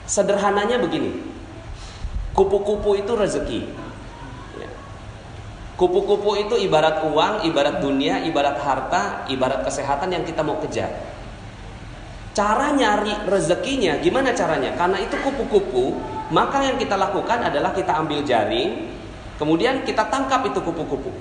Sederhananya begini, kupu-kupu itu rezeki. Ya. Kupu-kupu itu ibarat uang, ibarat dunia, ibarat harta, ibarat kesehatan yang kita mau kejar. Cara nyari rezekinya gimana caranya? Karena itu kupu-kupu, maka yang kita lakukan adalah kita ambil jaring, kemudian kita tangkap itu kupu-kupu.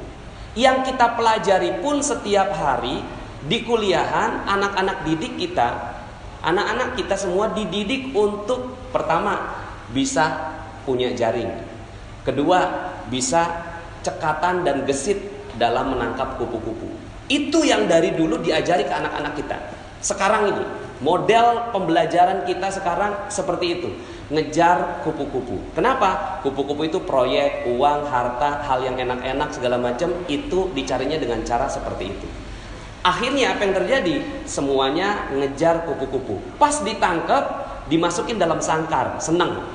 Yang kita pelajari pun setiap hari di kuliahan, anak-anak didik kita, anak-anak kita semua dididik untuk pertama bisa punya jaring, kedua bisa cekatan dan gesit dalam menangkap kupu-kupu. Itu yang dari dulu diajari ke anak-anak kita. Sekarang ini model pembelajaran kita sekarang seperti itu, ngejar kupu-kupu. Kenapa? Kupu-kupu itu proyek, uang, harta, hal yang enak-enak segala macam itu dicarinya dengan cara seperti itu. Akhirnya apa yang terjadi? Semuanya ngejar kupu-kupu. Pas ditangkap, dimasukin dalam sangkar, senang.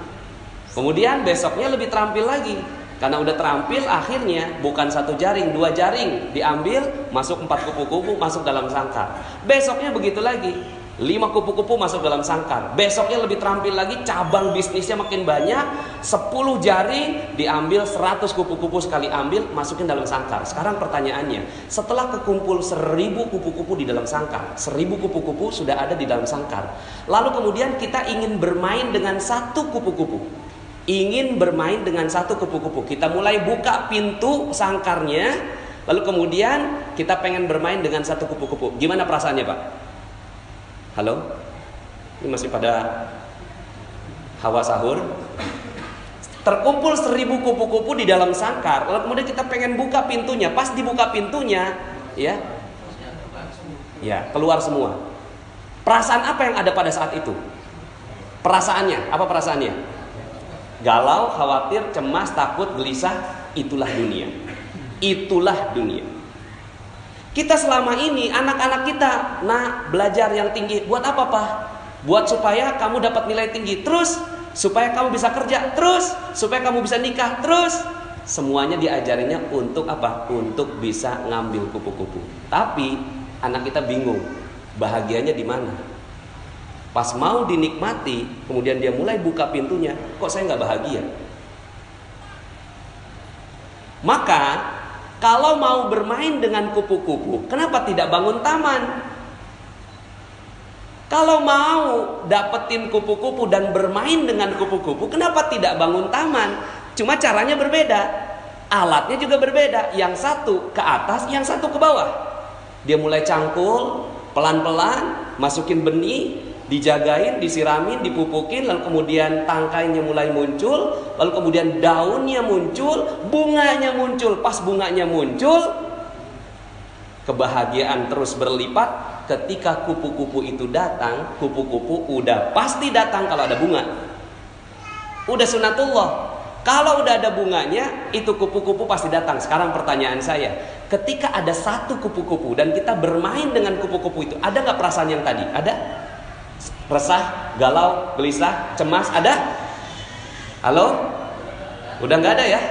Kemudian besoknya lebih terampil lagi. Karena udah terampil, akhirnya bukan satu jaring, 2 jaring diambil, masuk 4 kupu-kupu masuk dalam sangkar. Besoknya begitu lagi, 5 kupu-kupu masuk dalam sangkar. Besoknya lebih terampil lagi, cabang bisnisnya makin banyak, 10 jaring diambil, 100 kupu-kupu sekali ambil, masukin dalam sangkar. Sekarang pertanyaannya, setelah kekumpul 1000 kupu-kupu di dalam sangkar, 1000 kupu-kupu sudah ada di dalam sangkar. Lalu kemudian kita ingin bermain dengan satu kupu-kupu. Ingin bermain dengan satu kupu-kupu. Kita mulai buka pintu sangkarnya, lalu kemudian kita pengen bermain dengan satu kupu-kupu. Gimana perasaannya, Pak? Halo? Ini masih pada hawa sahur. Terkumpul 1000 kupu-kupu di dalam sangkar, lalu kemudian kita pengen buka pintunya. Pas dibuka pintunya, ya keluar semua. Perasaan apa yang ada pada saat itu? Perasaannya, apa perasaannya? Galau, khawatir, cemas, takut, gelisah. Itulah dunia. Itulah dunia. Kita selama ini, anak-anak kita, belajar yang tinggi. Buat apa, Pak? Buat supaya kamu dapat nilai tinggi. Terus, supaya kamu bisa kerja. Terus, supaya kamu bisa nikah. Terus, semuanya diajarinya untuk apa? Untuk bisa ngambil kupu-kupu. Tapi, anak kita bingung. Bahagianya di mana? Pas mau dinikmati, kemudian dia mulai buka pintunya, kok saya nggak bahagia? Maka, kalau mau bermain dengan kupu-kupu, kenapa tidak bangun taman? Kalau mau dapetin kupu-kupu dan bermain dengan kupu-kupu, kenapa tidak bangun taman? Cuma caranya berbeda, alatnya juga berbeda. Yang satu ke atas, yang satu ke bawah. Dia mulai cangkul, pelan-pelan, masukin benih, dijagain, disiramin, dipupukin, lalu kemudian tangkainya mulai muncul, lalu kemudian daunnya muncul, bunganya muncul. Pas bunganya muncul, kebahagiaan terus berlipat. Ketika kupu-kupu itu datang, kupu-kupu udah pasti datang kalau ada bunga. Udah sunatullah. Kalau udah ada bunganya, itu kupu-kupu pasti datang. Sekarang pertanyaan saya, ketika ada satu kupu-kupu dan kita bermain dengan kupu-kupu itu, ada gak perasaan yang tadi? Ada? Resah, galau, gelisah, cemas, ada? Halo? Udah gak ada ya?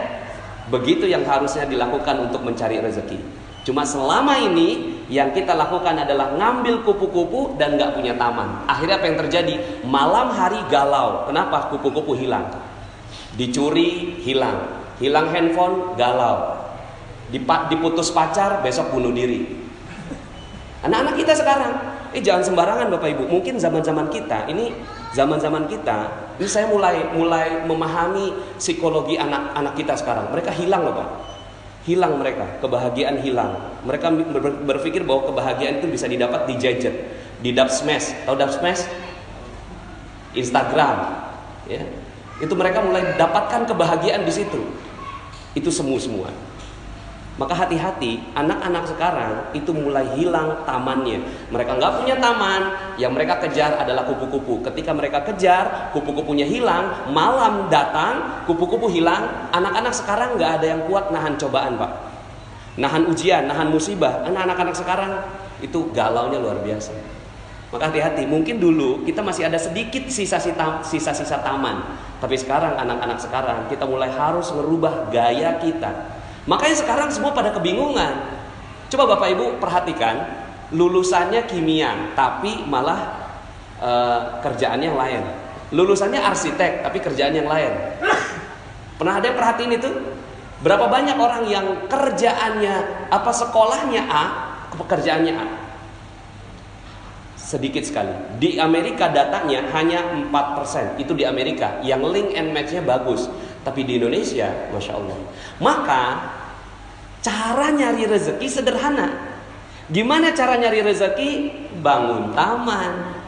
Begitu yang harusnya dilakukan untuk mencari rezeki. Cuma selama ini yang kita lakukan adalah ngambil kupu-kupu dan gak punya taman. Akhirnya apa yang terjadi? Malam hari galau. Kenapa? Kupu-kupu hilang. Dicuri, hilang. Hilang handphone, galau. Diputus pacar, besok bunuh diri. Anak-anak kita sekarang, jangan sembarangan Bapak Ibu. Mungkin zaman-zaman kita, ini saya mulai memahami psikologi anak-anak kita sekarang. Mereka hilang loh Pak. Hilang mereka, kebahagiaan hilang. Mereka berpikir bahwa kebahagiaan itu bisa didapat di gadget, di dubsmash. Tahu dubsmash? Instagram, ya. Itu mereka mulai dapatkan kebahagiaan di situ. Itu semua. Maka hati-hati, anak-anak sekarang itu mulai hilang tamannya. Mereka nggak punya taman, yang mereka kejar adalah kupu-kupu. Ketika mereka kejar, kupu-kupunya hilang, malam datang, kupu-kupu hilang. Anak-anak sekarang nggak ada yang kuat nahan cobaan Pak. Nahan ujian, nahan musibah. Anak-anak sekarang itu galaunya luar biasa. Maka hati-hati, mungkin dulu kita masih ada sedikit sisa-sisa taman. Tapi sekarang anak-anak sekarang kita mulai harus merubah gaya kita. Makanya sekarang semua pada kebingungan. Coba Bapak Ibu perhatikan, lulusannya kimia, tapi malah kerjaannya yang lain. lulusannya arsitek tapi kerjaan yang lain. Pernah ada yang perhatiin itu? Berapa banyak orang yang kerjaannya sekolahnya A, pekerjaannya A? Sedikit sekali. Di Amerika datanya hanya 4%. Itu di Amerika yang link and match-nya bagus. Tapi di Indonesia, Masya Allah. Maka cara nyari rezeki sederhana. Gimana cara nyari rezeki? Bangun taman.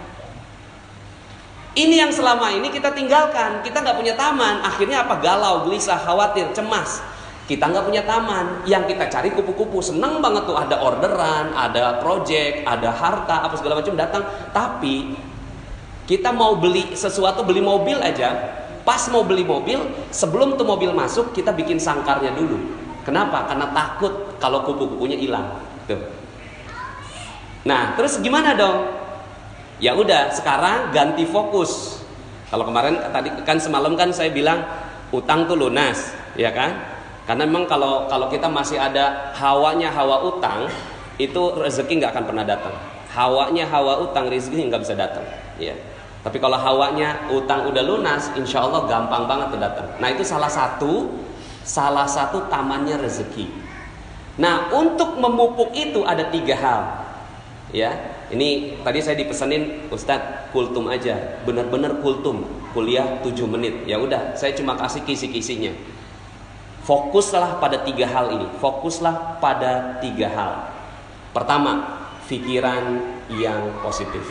Ini yang selama ini kita tinggalkan. Kita nggak punya taman. Akhirnya apa? Galau, gelisah, khawatir, cemas. Kita nggak punya taman. Yang kita cari kupu-kupu. Seneng banget tuh, ada orderan, ada project, ada harta, apa segala macam datang. Tapi kita mau beli sesuatu, beli mobil aja. Pas mau beli mobil, sebelum tuh mobil masuk, kita bikin sangkarnya dulu. Kenapa? Karena takut kalau kupu-kupunya hilang. Tuh. Nah, terus gimana dong? Ya udah, sekarang ganti fokus. Kalau kemarin tadi kan semalam kan saya bilang utang tuh lunas, ya kan? Karena memang kalau kita masih ada hawanya hawa utang, itu rezeki nggak akan pernah datang. Hawanya hawa utang, rezeki nggak bisa datang. Ya. Tapi kalau hawanya utang udah lunas, insya Allah gampang banget tuh datang. Nah itu salah satu tamannya rezeki. Nah untuk memupuk itu ada 3 hal. Ya, ini tadi saya dipesanin Ustadz kultum aja, benar-benar kultum, kuliah 7 menit. Ya udah, saya cuma kasih kisi-kisinya. Fokuslah pada 3 hal ini. Fokuslah pada 3 hal. Pertama, pikiran yang positif.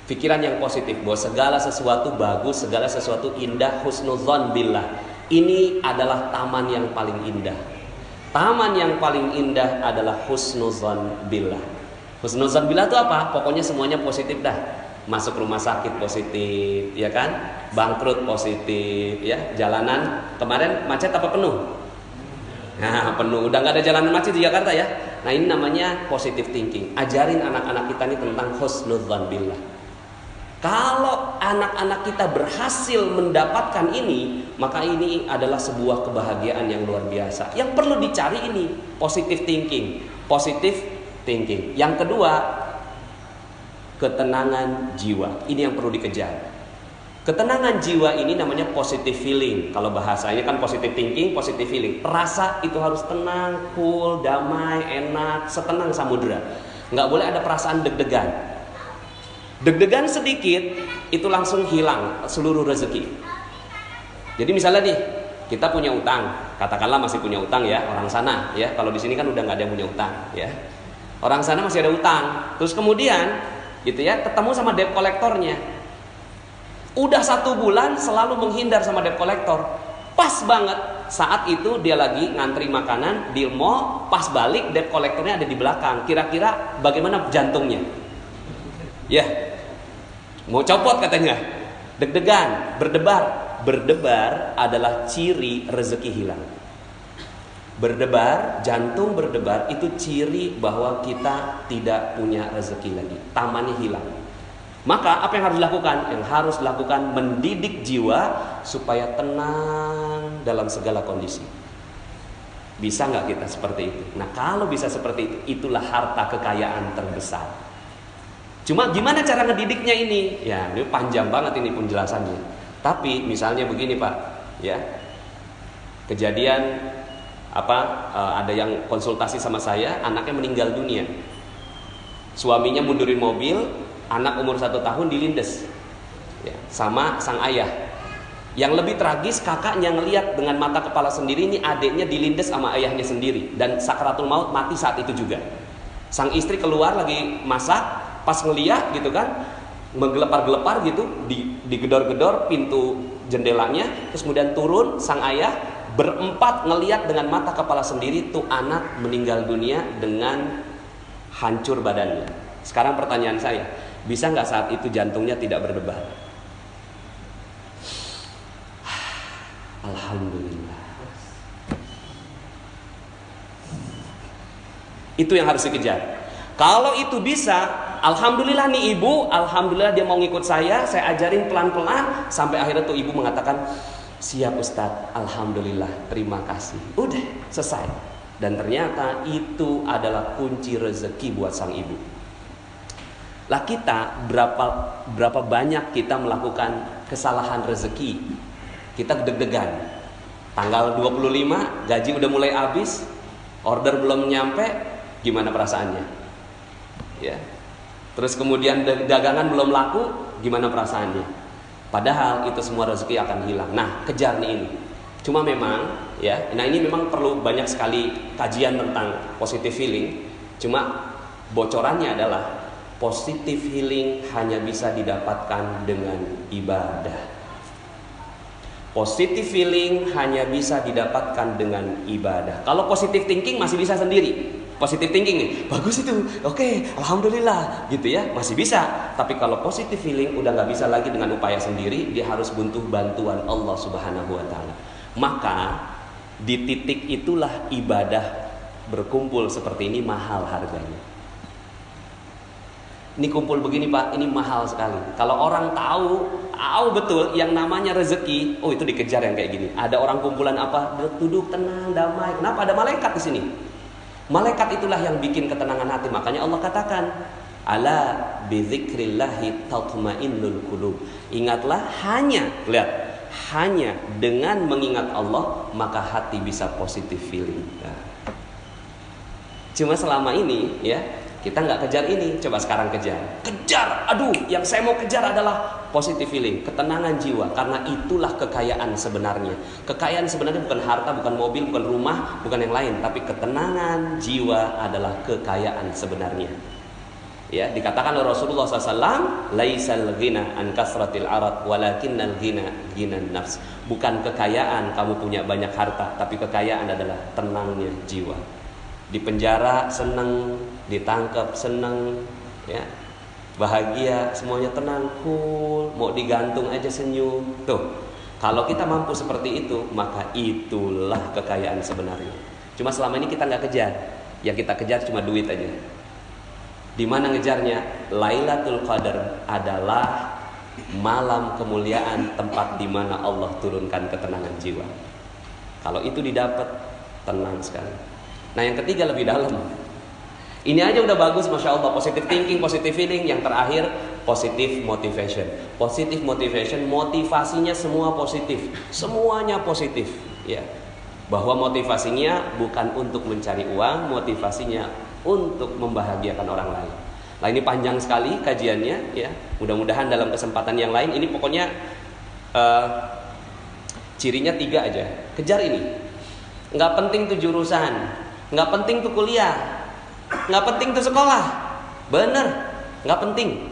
Pikiran yang positif bahwa segala sesuatu bagus, segala sesuatu indah, husnudzon billah. Ini adalah taman yang paling indah. Taman yang paling indah adalah husnudzon billah. Husnudzon billah itu apa? Pokoknya semuanya positif dah. Masuk rumah sakit positif, ya kan? Bangkrut positif, ya. Jalanan kemarin macet apa penuh? Nah, penuh. Udah nggak ada jalanan macet di Jakarta ya. Nah, ini namanya positive thinking. Ajarin anak-anak kita ini tentang husnudzon billah. Kalau anak-anak kita berhasil mendapatkan ini, maka ini adalah sebuah kebahagiaan yang luar biasa. Yang perlu dicari ini positive thinking. Positive thinking. Yang kedua, ketenangan jiwa. Ini yang perlu dikejar. Ketenangan jiwa ini namanya positive feeling. Kalau bahasanya kan positive thinking, positive feeling. Rasa itu harus tenang, cool, damai, enak, setenang samudera. Nggak boleh ada perasaan deg-degan. Deg-degan sedikit itu langsung hilang seluruh rezeki. Jadi misalnya nih, kita punya utang, katakanlah masih punya utang ya, orang sana ya. Kalau di sini kan udah nggak ada yang punya utang ya. Orang sana masih ada utang. Terus kemudian gitu ya, ketemu sama debt kolektornya. Udah 1 bulan selalu menghindar sama debt kolektor. Pas banget saat itu dia lagi ngantri makanan di mall, pas balik debt kolektornya ada di belakang. Kira-kira bagaimana jantungnya? Ya, mau copot katanya. Deg-degan, berdebar. Berdebar adalah ciri rezeki hilang. Berdebar, jantung berdebar itu ciri bahwa kita tidak punya rezeki lagi. Tamannya hilang. Maka apa yang harus dilakukan? Yang harus dilakukan mendidik jiwa supaya tenang dalam segala kondisi. Bisa nggak kita seperti itu? Nah kalau bisa seperti itu, itulah harta kekayaan terbesar. Cuma gimana cara ngedidiknya ini? Ya ini panjang banget ini penjelasannya. Tapi misalnya begini Pak, ya kejadian ada yang konsultasi sama saya, anaknya meninggal dunia. Suaminya mundurin mobil, anak umur 1 tahun dilindes ya, sama sang ayah. Yang lebih tragis kakaknya ngelihat dengan mata kepala sendiri ini adiknya dilindes sama ayahnya sendiri. Dan sakaratul maut mati saat itu juga. Sang istri keluar lagi masak, pas ngeliat gitu kan, menggelepar-gelepar gitu, digedor-gedor pintu jendelanya. Terus kemudian turun sang ayah, berempat ngeliat dengan mata kepala sendiri tuh anak meninggal dunia dengan hancur badannya. Sekarang pertanyaan saya, bisa nggak saat itu jantungnya tidak berdebar? Alhamdulillah. Itu yang harus dikejar. Kalau itu bisa, alhamdulillah nih ibu, alhamdulillah dia mau ngikut saya ajarin pelan-pelan sampai akhirnya tuh ibu mengatakan, siap Ustadz, alhamdulillah, terima kasih. Udah, selesai. Dan ternyata itu adalah kunci rezeki buat sang ibu. Lah kita berapa banyak kita melakukan kesalahan rezeki. Kita deg-degan. Tanggal 25 gaji udah mulai habis, order belum nyampe, gimana perasaannya? Ya. Terus kemudian dagangan belum laku, gimana perasaannya? Padahal itu semua rezeki akan hilang. Nah, kejar nih ini. Cuma memang ya, nah ini memang perlu banyak sekali kajian tentang positive healing. Cuma bocorannya adalah positive healing hanya bisa didapatkan dengan ibadah. Positive feeling hanya bisa didapatkan dengan ibadah. Kalau positive thinking masih bisa sendiri. Positive thinking nih, bagus itu, oke, alhamdulillah, gitu ya, masih bisa. Tapi kalau positive feeling udah nggak bisa lagi dengan upaya sendiri, dia harus butuh bantuan Allah Subhanahu Wa Taala. Maka di titik itulah ibadah berkumpul seperti ini mahal harganya. Ini kumpul begini Pak, ini mahal sekali. Kalau orang tahu betul yang namanya rezeki, oh itu dikejar yang kayak gini. Ada orang kumpulan apa? Duduk tenang, damai. Kenapa? Ada malaikat di sini. Malaikat itulah yang bikin ketenangan hati. Makanya Allah katakan, ala bidzikrillahi tatmainnul qulub. Ingatlah hanya dengan mengingat Allah maka hati bisa positive feeling. Nah. Cuma selama ini ya kita nggak kejar ini, coba sekarang kejar. Aduh, yang saya mau kejar adalah positive feeling, ketenangan jiwa. Karena itulah kekayaan sebenarnya. Kekayaan sebenarnya bukan harta, bukan mobil, bukan rumah, bukan yang lain. Tapi ketenangan jiwa adalah kekayaan sebenarnya. Ya, dikatakan oleh Rasulullah SAW, laisal ghina an kasratil arad, walakinnal ghina ghinan nafs. Bukan kekayaan kamu punya banyak harta, tapi kekayaan adalah tenangnya jiwa. Di penjara senang, ditangkap senang, ya bahagia, semuanya tenang, cool, mau digantung aja senyum. Tuh, kalau kita mampu seperti itu, maka itulah kekayaan sebenarnya. Cuma selama ini kita nggak kejar, yang kita kejar cuma duit aja. Di mana ngejarnya? Lailatul Qadar adalah malam kemuliaan, tempat di mana Allah turunkan ketenangan jiwa. Kalau itu didapat, tenang sekali. Nah yang ketiga lebih dalam. Ini aja udah bagus, Masya Allah. Positive thinking, positive feeling. Yang terakhir, positive motivation. Positive motivation, motivasinya semua positif. Semuanya positif ya. Bahwa motivasinya bukan untuk mencari uang, motivasinya untuk membahagiakan orang lain. Nah ini panjang sekali kajiannya ya. Mudah-mudahan dalam kesempatan yang lain. Ini pokoknya cirinya 3 aja. Kejar ini. Nggak penting tuh jurusan, nggak penting tuh kuliah, nggak penting tuh sekolah. Bener, nggak penting.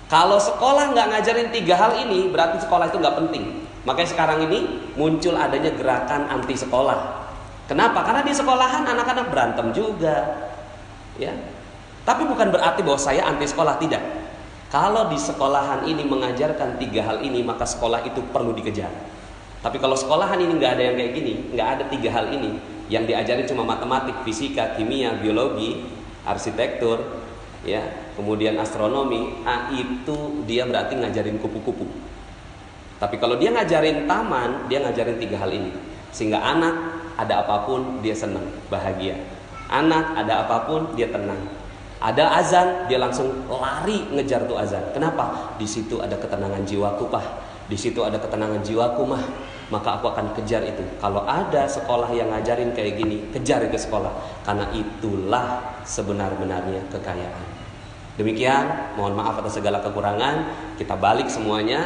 Kalau sekolah nggak ngajarin 3 hal ini, berarti sekolah itu nggak penting. Makanya sekarang ini muncul adanya gerakan anti sekolah. Kenapa? Karena di sekolahan anak-anak berantem juga, ya. Tapi bukan berarti bahwa saya anti sekolah, tidak. Kalau di sekolahan ini mengajarkan 3 hal ini, maka sekolah itu perlu dikejar. Tapi kalau sekolahan ini nggak ada yang kayak gini, nggak ada 3 hal ini, yang diajarin cuma matematik, fisika, kimia, biologi, arsitektur, ya, kemudian astronomi, itu dia berarti ngajarin kupu-kupu. Tapi kalau dia ngajarin taman, dia ngajarin 3 hal ini, sehingga anak ada apapun dia senang, bahagia. Anak ada apapun dia tenang. Ada azan, dia langsung lari ngejar tuh azan. Kenapa? Di situ ada ketenangan jiwaku, Pak. Di situ ada ketenangan jiwaku, Mah. Maka aku akan kejar itu. Kalau ada sekolah yang ngajarin kayak gini, kejar itu sekolah. Karena itulah sebenar-benarnya kekayaan. Demikian, mohon maaf atas segala kekurangan. Kita balik semuanya.